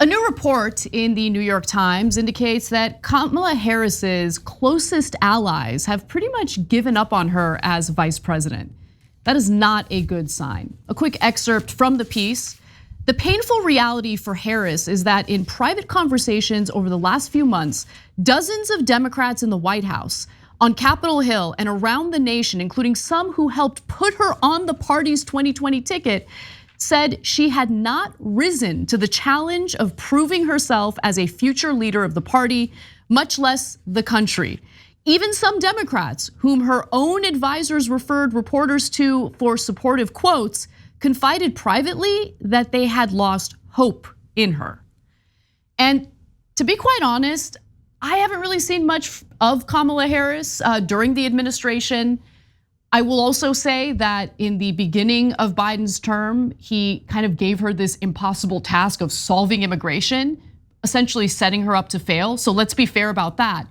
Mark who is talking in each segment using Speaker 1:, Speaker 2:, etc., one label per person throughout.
Speaker 1: A new report in the New York Times indicates that Kamala Harris's closest allies have pretty much given up on her as vice president. That is not a good sign. A quick excerpt from the piece. The painful reality for Harris is that in private conversations over the last few months, dozens of Democrats in the White House, on Capitol Hill, and around the nation, including some who helped put her on the party's 2020 ticket, said she had not risen to the challenge of proving herself as a future leader of the party, much less the country. Even some Democrats, whom her own advisors referred reporters to for supportive quotes, confided privately that they had lost hope in her. And to be quite honest, I haven't really seen much of Kamala Harris during the administration. I will also say that in the beginning of Biden's term, he kind of gave her this impossible task of solving immigration, essentially setting her up to fail. So let's be fair about that.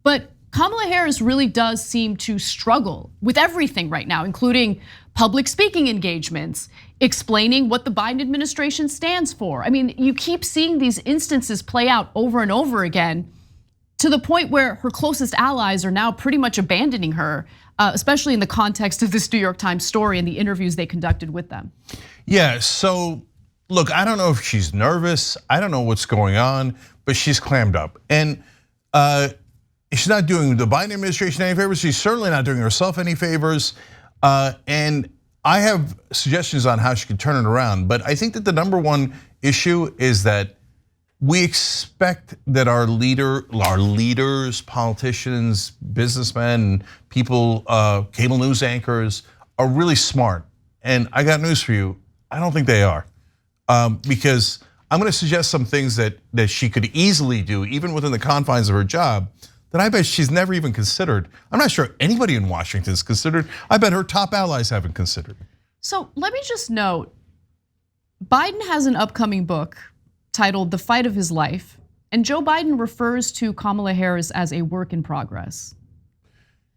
Speaker 1: But Kamala Harris really does seem to struggle with everything right now, including public speaking engagements, explaining what the Biden administration stands for. I mean, you keep seeing these instances play out over and over again to the point where her closest allies are now pretty much abandoning her, especially in the context of this New York Times story and the interviews they conducted with them.
Speaker 2: Yeah, so look, I don't know if she's nervous. I don't know what's going on, but she's clammed up. And she's not doing the Biden administration any favors. She's certainly not doing herself any favors. And I have suggestions on how she can turn it around. But I think that the number one issue is that we expect that our leaders, politicians, businessmen, people, cable news anchors are really smart. And I got news for you, I don't think they are. Because I'm gonna suggest some things that she could easily do, even within the confines of her job, that I bet she's never even considered. I'm not sure anybody in Washington has considered. I bet her top allies haven't considered.
Speaker 1: So let me just note, Biden has an upcoming book titled The Fight of His Life, and Joe Biden refers to Kamala Harris as a work in progress.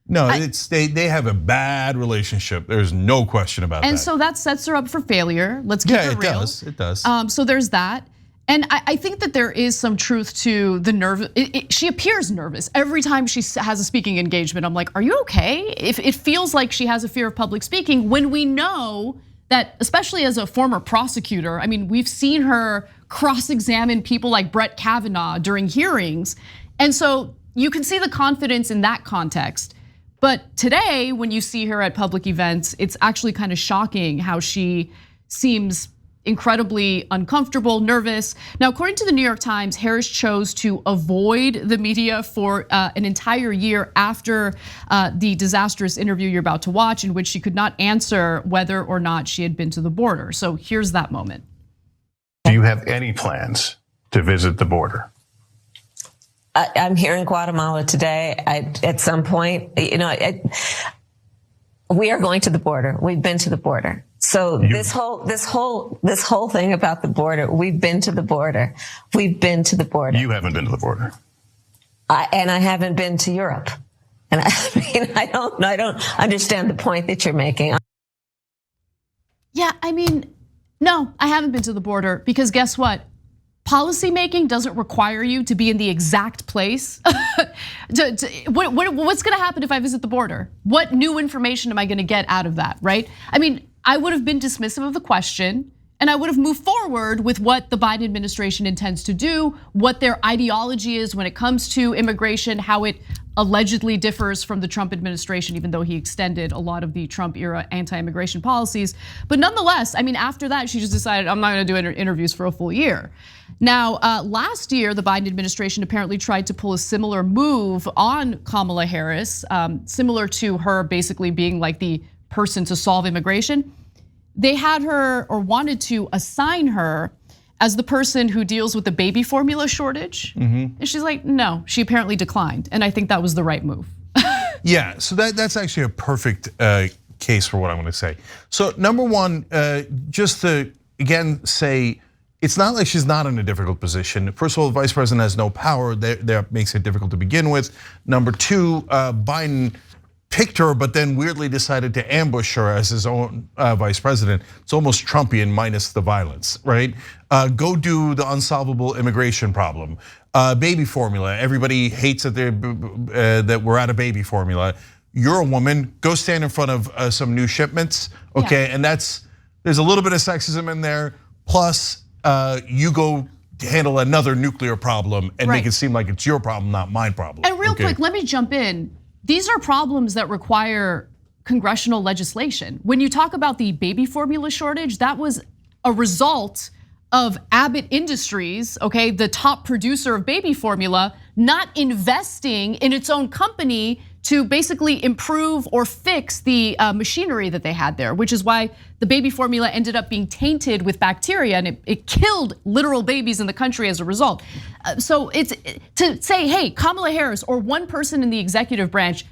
Speaker 2: No, they have a bad relationship. There's no question about that.
Speaker 1: And so that sets her up for failure. Let's keep it real.
Speaker 2: It does.
Speaker 1: So there's that. And I think that there is some truth to the nerve. She appears nervous every time she has a speaking engagement. I'm like, are you okay? If it feels like she has a fear of public speaking, when we know that, especially as a former prosecutor, I mean, we've seen her cross-examine people like Brett Kavanaugh during hearings. And so you can see the confidence in that context. But today, when you see her at public events, it's actually kind of shocking how she seems incredibly uncomfortable, nervous. Now, according to the New York Times, Harris chose to avoid the media for an entire year after the disastrous interview you're about to watch, in which she could not answer whether or not she had been to the border. So here's that moment.
Speaker 3: Do you have any plans to visit the border?
Speaker 4: I'm here in Guatemala today. At some point, we are going to the border. We've been to the border. So this whole thing about the border, we've been to the border. We've been to the border.
Speaker 3: You haven't been to the border.
Speaker 4: And I haven't been to Europe. And I don't understand the point that you're making.
Speaker 1: Yeah, I mean, no, I haven't been to the border because guess what? Policy making doesn't require you to be in the exact place. What's gonna happen if I visit the border? What new information am I gonna get out of that, right? I mean, I would have been dismissive of the question and I would have moved forward with what the Biden administration intends to do, what their ideology is when it comes to immigration, how it allegedly differs from the Trump administration, even though he extended a lot of the Trump era anti-immigration policies. But nonetheless, I mean, after that, she just decided, I'm not gonna do interviews for a full year. Now, last year, the Biden administration apparently tried to pull a similar move on Kamala Harris, similar to her basically being like the person to solve immigration. They had her, or wanted to assign her as the person who deals with the baby formula shortage. And she's like, no, she apparently declined. And I think that was the right move.
Speaker 2: Yeah, so that's actually a perfect case for what I'm gonna say. So number one, just to again say, it's not like she's not in a difficult position. First of all, the vice president has no power, that makes it difficult to begin with. Number two, Biden picked her, but then weirdly decided to ambush her as his own vice president. It's almost Trumpian minus the violence, right? Go do the unsolvable immigration problem. Baby formula, everybody hates that we're out of baby formula. You're a woman, go stand in front of some new shipments, okay? And there's a little bit of sexism in there, plus you go handle another nuclear problem and make it seem like it's your problem, not my problem.
Speaker 1: And real quick, let me jump in. These are problems that require congressional legislation. When you talk about the baby formula shortage, that was a result of Abbott Industries, okay, the top producer of baby formula, not investing in its own company to basically improve or fix the machinery that they had there, which is why the baby formula ended up being tainted with bacteria and it killed literal babies in the country as a result. So it's to say, hey, Kamala Harris or one person in the executive branch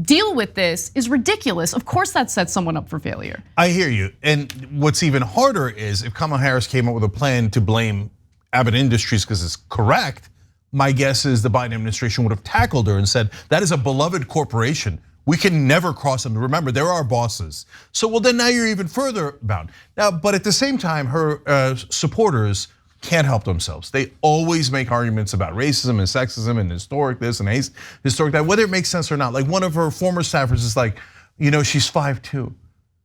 Speaker 1: deal with this is ridiculous. Of course that sets someone up for failure.
Speaker 2: I hear you, and what's even harder is if Kamala Harris came up with a plan to blame Abbott Industries because it's correct, my guess is the Biden administration would have tackled her and said, that is a beloved corporation. We can never cross them. Remember, they're our bosses. So, well, then now you're even further bound. Now, but at the same time, her supporters can't help themselves. They always make arguments about racism and sexism and historic this and historic that, whether it makes sense or not. Like one of her former staffers is like, she's 5'2".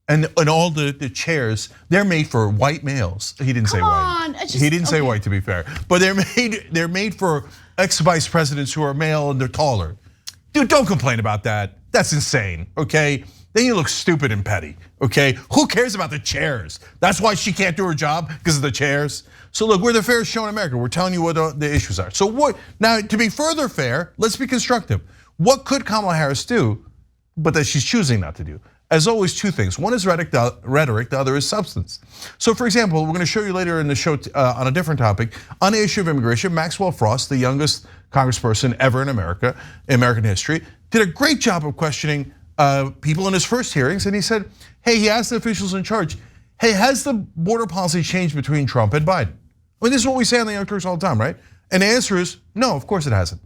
Speaker 2: And all the chairs, they're made for white males. He didn't say white. He didn't say white, to be fair. But they're made for ex-vice presidents who are male and they're taller. Dude, don't complain about that. That's insane, okay? Then you look stupid and petty, okay? Who cares about the chairs? That's why she can't do her job, because of the chairs. So look, we're the fairest show in America. We're telling you what the issues are. So what, now to be further fair, let's be constructive. What could Kamala Harris do, but that she's choosing not to do? As always, two things. One is rhetoric, the other is substance. So for example, we're gonna show you later in the show on a different topic, on the issue of immigration, Maxwell Frost, the youngest congressperson ever in American history, did a great job of questioning people in his first hearings. And he said, hey, he asked the officials in charge, hey, has the border policy changed between Trump and Biden? I mean, this is what we say on the Young Turks all the time, right? And the answer is, no, of course it hasn't.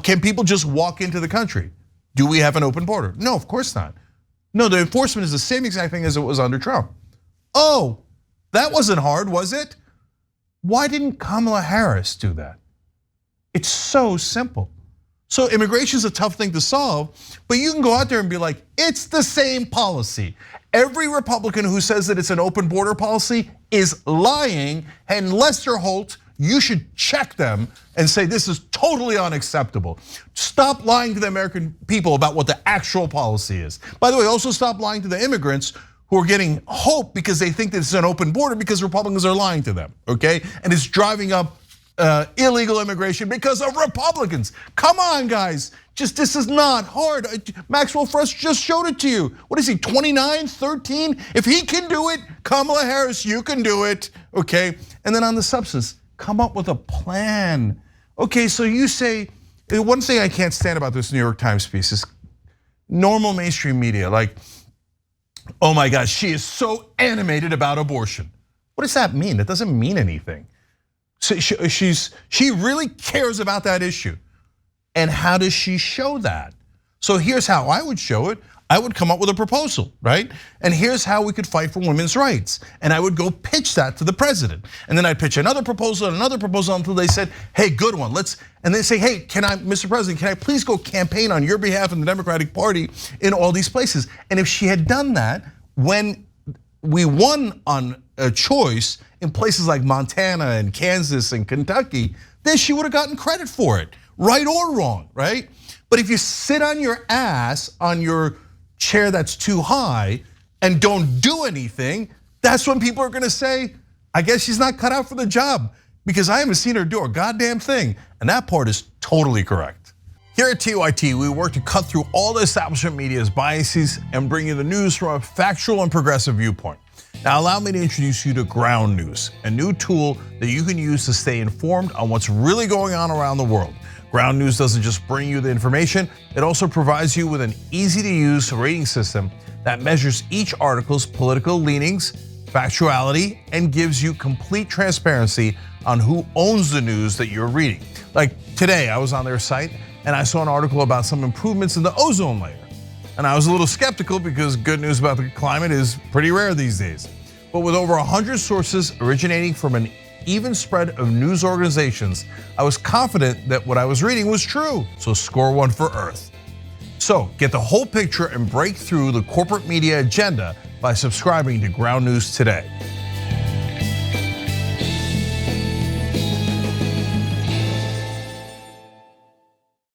Speaker 2: Can people just walk into the country? Do we have an open border? No, of course not. No, the enforcement is the same exact thing as it was under Trump. Oh, that wasn't hard, was it? Why didn't Kamala Harris do that? It's so simple. So immigration is a tough thing to solve, but you can go out there and be like, it's the same policy. Every Republican who says that it's an open border policy is lying, and Lester Holt, you should check them and say this is totally unacceptable. Stop lying to the American people about what the actual policy is. By the way, also stop lying to the immigrants who are getting hope because they think that it's an open border because Republicans are lying to them, okay? And it's driving up illegal immigration because of Republicans. Come on, guys, this is not hard. Maxwell Frost just showed it to you. What is he, 29, 13? If he can do it, Kamala Harris, you can do it, okay? And then on the substance, come up with a plan. Okay, so you say, one thing I can't stand about this New York Times piece is normal mainstream media, like, oh my gosh, she is so animated about abortion. What does that mean? That doesn't mean anything. So she really cares about that issue. And how does she show that? So here's how I would show it. I would come up with a proposal, right? And here's how we could fight for women's rights. And I would go pitch that to the president. And then I'd pitch another proposal and another proposal until they said, hey, good one, and they say, hey, Mr. President, can I please go campaign on your behalf in the Democratic Party in all these places? And if she had done that, when we won on a choice in places like Montana and Kansas and Kentucky, then she would have gotten credit for it, right or wrong, right? But if you sit on your ass on your chair that's too high and don't do anything, that's when people are gonna say, I guess she's not cut out for the job because I haven't seen her do a goddamn thing. And that part is totally correct. Here at TYT, we work to cut through all the establishment media's biases and bring you the news from a factual and progressive viewpoint. Now allow me to introduce you to Ground News, a new tool that you can use to stay informed on what's really going on around the world. Ground News doesn't just bring you the information, it also provides you with an easy to use rating system that measures each article's political leanings, factuality, and gives you complete transparency on who owns the news that you're reading. Like today, I was on their site and I saw an article about some improvements in the ozone layer. And I was a little skeptical because good news about the climate is pretty rare these days. But with over 100 sources originating from an even spread of news organizations, I was confident that what I was reading was true. So score one for Earth. So get the whole picture and break through the corporate media agenda by subscribing to Ground News today.